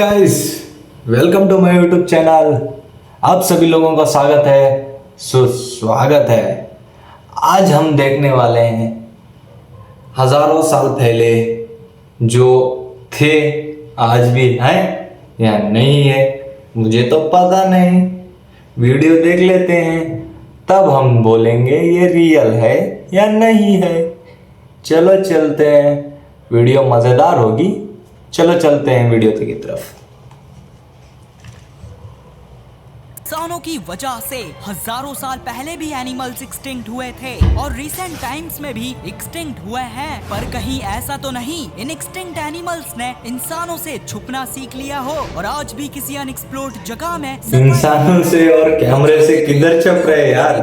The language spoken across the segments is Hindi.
Guys, welcome to my YouTube channel. आप सभी लोगों का स्वागत है, सुस्वागत है। आज हम देखने वाले हैं हजारों साल पहले जो थे, आज भी हैं या नहीं है मुझे तो पता नहीं। वीडियो देख लेते हैं, तब हम बोलेंगे ये रियल है या नहीं है। चलो चलते हैं, वीडियो मज़ेदार होगी। चलो चलते हैं वीडियो की तरफ। इंसानों की वजह से हजारों साल पहले भी एनिमल्स एक्सटिंक्ट हुए थे और रिसेंट टाइम्स में भी एक्सटिंक्ट हुए हैं। पर कहीं ऐसा तो नहीं इन एक्सटिंक्ट एनिमल्स ने इंसानों से छुपना सीख लिया हो और आज भी किसी अनएक्सप्लोर्ड जगह में इंसानों से और कैमरे से किधर छप रहे यार?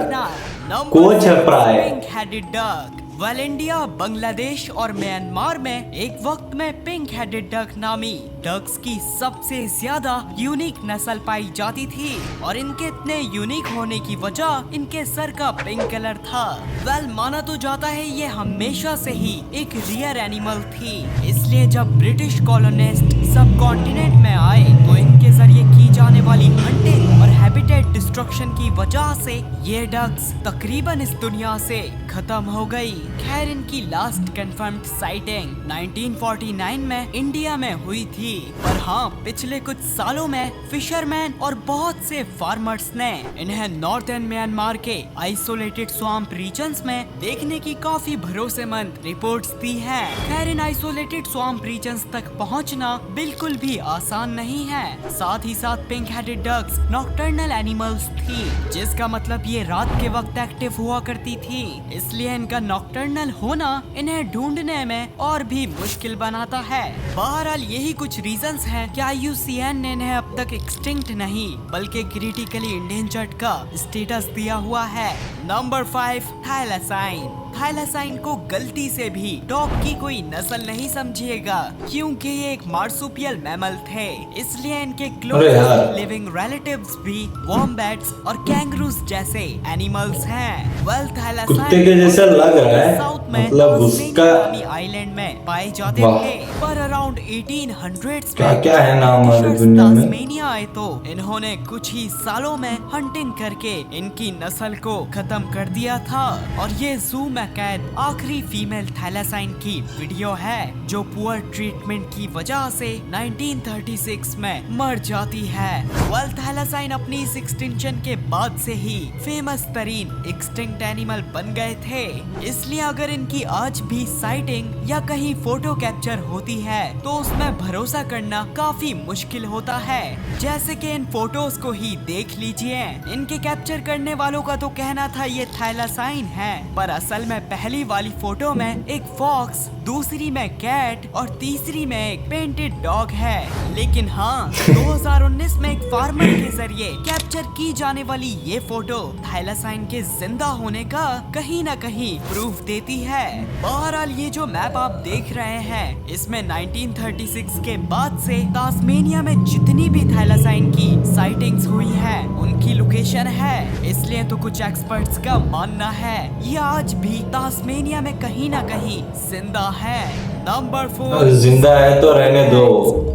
कौन छप रहा है? Pink headed duck. Well India, Bangladesh और म्यांमार में एक वक्त में पिंक हेडेड डक नामी डक्स की सबसे ज्यादा यूनिक नस्ल पाई जाती थी और इनके इतने यूनिक होने की वजह इनके सर का पिंक कलर था। वेल माना तो जाता है ये हमेशा से ही एक रेयर एनिमल थी, इसलिए जब ब्रिटिश कॉलोनिस्ट सब कॉन्टिनेंट में आए तो इनके जरिए की जाने वाली हंटिंग और हैबिटेट डिस्ट्रक्शन की वजह से ये डक्स तकरीबन इस दुनिया से खत्म हो गई। खैर इनकी लास्ट कंफर्म्ड साइटिंग 1949 में इंडिया में हुई थी। पर हाँ, पिछले कुछ सालों में फिशरमैन और बहुत से फार्मर्स ने इन्हें नॉर्थर्न म्यांमार के आइसोलेटेड स्वाम्प रीजन्स में देखने की काफी भरोसेमंद रिपोर्ट्स दी हैं। खैर इन आइसोलेटेड स्वाम्प रीजन्स तक पहुंचना बिल्कुल भी आसान नहीं है। साथ ही साथ pink headed ducks nocturnal animals थी, जिसका मतलब ये रात के वक्त एक्टिव हुआ करती थी, इसलिए इनका नॉकटर्नल होना इन्हें ढूंढने में और भी मुश्किल बनाता है। बहरहाल यही कुछ रीजंस हैं कि IUCN ने इन्हें अब तक एक्सटिंक्ट नहीं बल्कि क्रिटिकली इंडेंजर्ड का स्टेटस दिया हुआ है। नंबर 5, थैलेसाइन। थैलेसाइन को गलती से भी डॉग की कोई नस्ल नहीं समझिएगा, क्योंकि ये एक मार्सुपियल मैमल थे, इसलिए इनके क्लोजेस्ट लिविंग रिलेटिव्स भी वॉम्बैट्स और कैंगरूज जैसे एनिमल्स हैं। वेल थैलेसाइन कुत्ते के जैसा लग रहा है, साउथ में मतलब उसका आइलैंड में पाए जाते थे। पर अराउंड 1800s में क्या है नाम हमारी दुनिया में? तास्मेनिया आए तो इन्होंने कुछ ही सालों में हंटिंग करके इनकी नस्ल को खत्म कर दिया था और ये जू में कैद आखिरी फीमेल थैलेसाइन की वीडियो है, जो पुअर ट्रीटमेंट की वजह से 1936 में मर जाती है। वेल थैलेसाइन अपनी इस एक्सटिंक्शन के बाद से ही फेमस तरीन एक्सटिंक्ट एनिमल बन गए थे, इसलिए अगर इनकी आज भी साइटिंग या कहीं फोटो कैप्चर होती है तो उसमें भरोसा करना काफी मुश्किल होता है। जैसे कि इन फोटोज को ही देख लीजिए, इनके कैप्चर करने वालों का तो कहना था ये थैलेसाइन है, पर असल में पहली वाली फोटो में एक फॉक्स, दूसरी में कैट और तीसरी में एक पेंटेड डॉग है। लेकिन हाँ, 2019 में एक फार्मर के जरिए कैप्चर की जाने वाली ये फोटो थैलेसाइन के जिंदा होने का कहीं ना कहीं प्रूफ देती है। बहरहाल ये जो मैप आप देख रहे हैं, इसमें 1936 के बाद से तास्मेनिया में जितनी भी थैलेसाइन की साइटिंग्स हुई है उनकी लोकेशन है, इसलिए तो कुछ एक्सपर्ट्स का मानना है ये आज भी तास्मेनिया में कहीं ना कहीं जिंदा है। नंबर 4, जिंदा है तो रहने दो।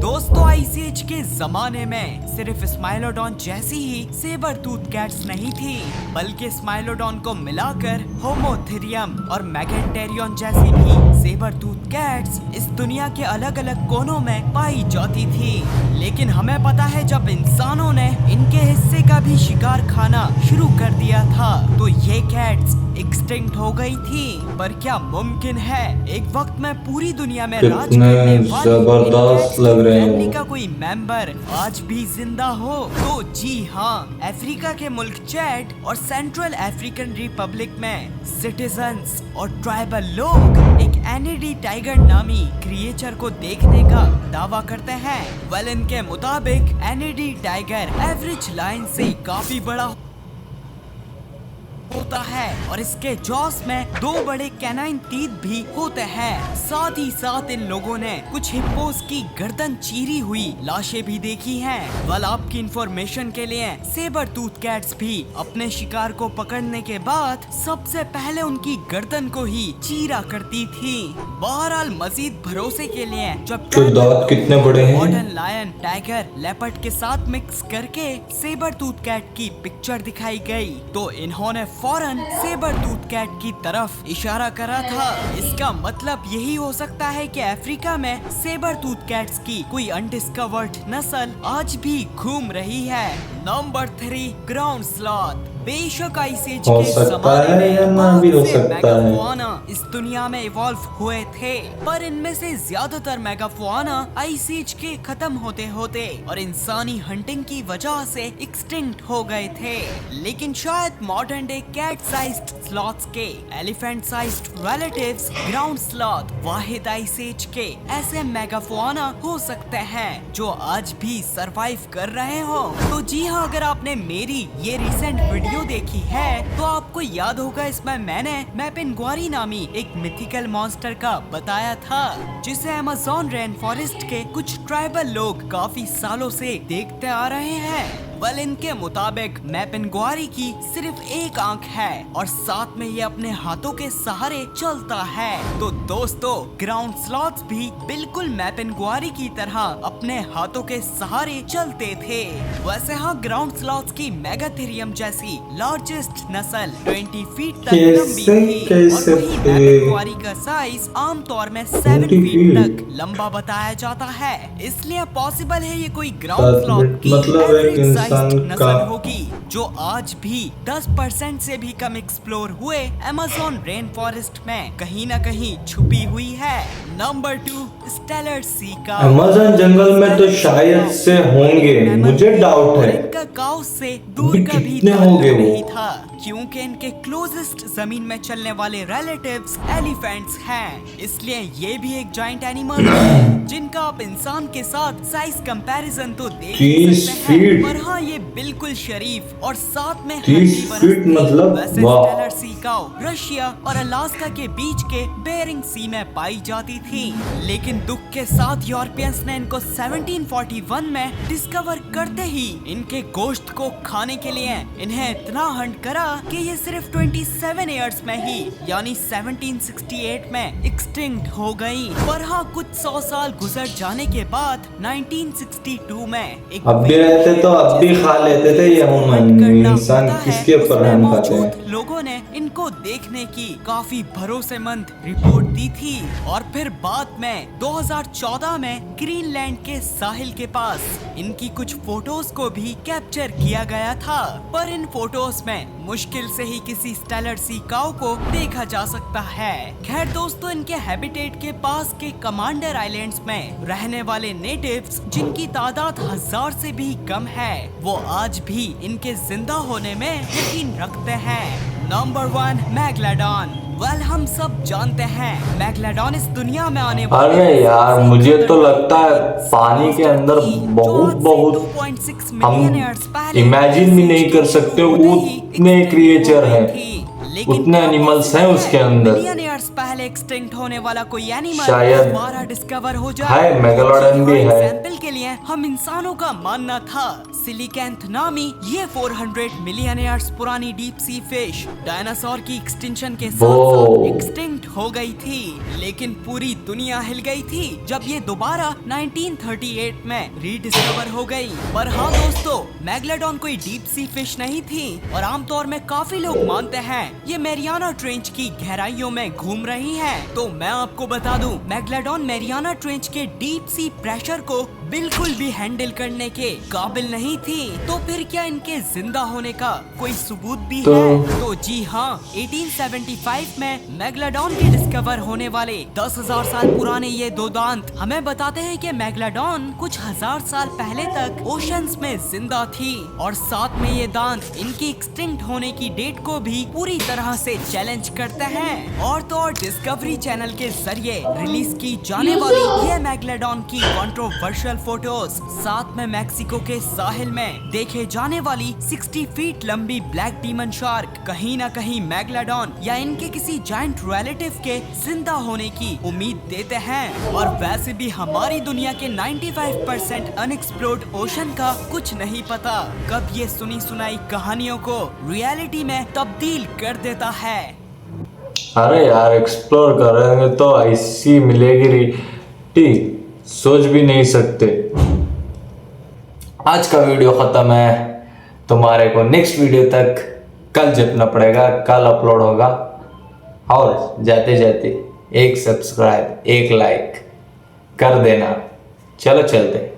दोस्तों आइस एज के जमाने में सिर्फ स्माइलोडॉन जैसी ही सेबर टूथ कैट्स नहीं थी, बल्कि स्माइलोडॉन को मिलाकर होमोथेरियम और मैगेंटेरियन जैसी भी सेबर टूथ कैट्स इस दुनिया के अलग अलग कोनों में पाई जाती थी। लेकिन हमें पता है जब इंसानों ने इनके हिस्से का भी शिकार खाना शुरू कर दिया था तो ये कैट्स एक्सटिंक्ट हो गई थी। पर क्या मुमकिन है एक वक्त में पूरी दुनिया में राज करने वाली जबरदस्त लग रहे हैं फैमिली का कोई मेंबर आज भी जिंदा हो? तो जी हाँ, अफ्रीका के मुल्क चैड और सेंट्रल अफ्रीकन रिपब्लिक में सिटीजन्स और ट्राइबल लोग एक एनिडी टाइगर नामी क्रिएचर को देखने का दावा करते हैं। वेल इनके मुताबिक एनिडी टाइगर एवरेज लायन से काफी बड़ा होता है और इसके जॉस में 2 बड़े कैनाइन टीथ भी होते हैं। साथ ही साथ इन लोगों ने कुछ हिप्पोस की गर्दन चीरी हुई लाशें भी देखी हैं। वेल आपकी इंफॉर्मेशन के लिए सेबर टूथ कैट्स भी अपने शिकार को पकड़ने के बाद सबसे पहले उनकी गर्दन को ही चीरा करती थी। बहरहाल मजीद भरोसे के लिए जब तो दांत कितने बड़े हैं? मॉडर्न लायन, टाइगर, लेपर्ड के साथ मिक्स करके सेबर टूथ कैट की पिक्चर दिखाई गई तो इन्होंने फौरन सेबर टूथ कैट की तरफ इशारा करा था। इसका मतलब यही हो सकता है कि अफ्रीका में सेबर टूथ कैट्स की कोई अनडिस्कवर्ड नस्ल आज भी घूम रही है। Number 3, ground sloth. बेशक आइस एज हो के सकता जमाने है में या ना बहुत भी हो से सकता है। मेगाफौना इस दुनिया में इवॉल्व हुए थे, पर इनमें से ज्यादातर मेगाफौना आइस एज के खत्म होते होते और इंसानी हंटिंग की वजह से एक्सटिंक्ट हो गए थे। लेकिन शायद modern day cat sized sloths के elephant sized relatives ground sloth वाहिद आइस एज के ऐसे मेगाफौना हो सकते हैं जो आज भी सरवाइव कर रहे हो। तो जी हाँ, अगर आपने मेरी ये रिसेंट वीडियो देखी है तो आपको याद होगा इसमें मैंने मैपिंगुआरी नामी एक मिथिकल मॉन्स्टर का बताया था जिसे अमेज़न रेन फॉरेस्ट के कुछ ट्राइबल लोग काफी सालों से देखते आ रहे हैं। वेल, इनके मुताबिक मैपिंगुआरी की सिर्फ एक आंख है और साथ में ये अपने हाथों के सहारे चलता है। तो दोस्तों, ग्राउंड स्लॉथ्स भी बिल्कुल मैपिंगुआरी की तरह अपने हाथों के सहारे चलते थे। वैसे हाँ, ग्राउंड स्लॉथ्स की मेगाथेरियम जैसी लार्जेस्ट नस्ल 20 फीट तक लंबी थी और वही मैपिंगुआरी का साइज आमतौर में 7 फीट तक लंबा बताया जाता है। इसलिए पॉसिबल है ये कोई ग्राउंड स्लॉथ की मतलब एक एवरेज इंसान नस्ल का होगी जो आज भी 10% से भी कम एक्सप्लोर हुए अमेज़न रेन फॉरेस्ट में कहीं ना कहीं छुपी हुई है। नंबर 2, स्टेलर सी काऊ। अमेज़न जंगल में तो शायद से होंगे, मुझे डाउट है। इनका काऊ से दूर का भी कितने ताल्लुक होंगे वो? नहीं था क्योंकि इनके क्लोजेस्ट जमीन में चलने वाले रिलेटिव्स एलिफेंट्स हैं। इसलिए ये भी एक जायंट एनिमल है जिनका आप इंसान के साथ साइज कंपैरिजन तो देख ही 30 सकते हैं, फीट। पर हाँ, ये बिल्कुल शरीफ और साथ में 30 हड्डी बरसती। फीट मतलब वैसे वाह। स्टेलर सी काऊ रशिया और अलास्का के बीच के बेरिंग सी में पाई जाती थी, लेकिन दुख के साथ यूरोपियंस ने इनको 1741 में डिस्कवर करते ही इनके गोश्त को खाने के लिए इन्हें इतना हंट करा कि ये सिर्फ 27 इयर्स में ही यानी 1768 में एक्सटिंक्ट हो गई। पर हाँ, कुछ 100 साल गुजर जाने के बाद 1962 में एक अब भी रहते तो अब भी खा लेते थे ये ह्यूमन। इंसान किसके ऊपर रहम खाते हैं? लोगों ने इनको देखने की काफी भरोसेमंद रिपोर्ट दी थी और फिर बाद में 2014 में ग्रीनलैंड के साहिल के पास इनकी कुछ फोटोज को भी कैप्चर किया गया था, पर इन फोटोज में मुश्किल से ही किसी स्टेलर सी काऊ को देखा जा सकता है। खैर दोस्तों, इनके हैबिटेट के पास के कमांडर आइलैंड्स में रहने वाले नेटिव्स जिनकी तादाद 1000 से भी कम है, वो आज भी इनके जिंदा होने में यकीन रखते हैं। नंबर 1, मैग्लाडॉन। वेल, हम सब जानते हैं मैग्लाडॉन इस दुनिया में आने वाले अरे यार, मुझे तो लगता है पानी के अंदर बहुत हम इमेजिन भी नहीं कर सकते उतने क्रिएचर हैं, उतने एनिमल्स हैं उसके अंदर। मिलियन ईयर्स पहले एक्सटिंक्ट होने वाला कोई एनिमल शायद दोबारा डिस्कवर हो जाए। है, मेगालोडन भी है। एग्जाम्पल के लिए हम इंसानों का मानना था सिलिकैंथ नामी ये 400 मिलियन ईयर्स पुरानी डीप सी फिश डायनासोर की एक्सटिंक्शन के साथ एक्सटिंक्ट हो गई थी, लेकिन पूरी दुनिया हिल गई थी जब ये दोबारा 1938 में रीडिस्कवर हो गई। पर हाँ दोस्तों, मैग्लाडॉन कोई डीप सी फिश नहीं थी और आमतौर में काफी लोग मानते हैं ये मैरियाना ट्रेंच की गहराइयों में घूम रही है। तो मैं आपको बता दूं, मैग्लाडॉन मैरियाना ट्रेंच के डीप सी प्रेशर को बिल्कुल भी हैंडल करने के काबिल नहीं थी। तो फिर क्या इनके जिंदा होने का कोई सबूत भी है? तो जी हाँ, 1875 में मैग्लाडॉन के डिस्कवर होने वाले 10,000 साल पुराने ये दो दांत हमें बताते हैं कि मैग्लाडॉन कुछ 1000 साल पहले तक ओशंस में जिंदा थी और साथ में ये दांत इनकी एक्सटिंक्ट होने की डेट को भी पूरी तरह से चैलेंज करते हैं। और तो और डिस्कवरी चैनल के जरिए रिलीज की जाने वाली ये मैग्लाडॉन की कंट्रोवर्शियल फोटोज, साथ में मेक्सिको के साहिल में देखे जाने वाली 60 फीट लंबी ब्लैक डीमन शार्क कहीं ना कहीं मैग्लाडॉन या इनके किसी जायंट रिलेटिव के जिंदा होने की उम्मीद देते हैं। और वैसे भी हमारी दुनिया के 95% अनएक्सप्लोर्ड ओशन का कुछ नहीं पता कब ये सुनी सुनाई कहानियों को रियलिटी में तब्दील कर देता है। अरे यार एक्सप्लोर करेंगे तो ऐसी मिलेगी रियलिटी, सोच भी नहीं सकते। आज का वीडियो खत्म है, तुम्हारे को नेक्स्ट वीडियो तक कल जितना पड़ेगा, कल अपलोड होगा। और जाते जाते एक सब्सक्राइब एक लाइक कर देना। चलो चलते।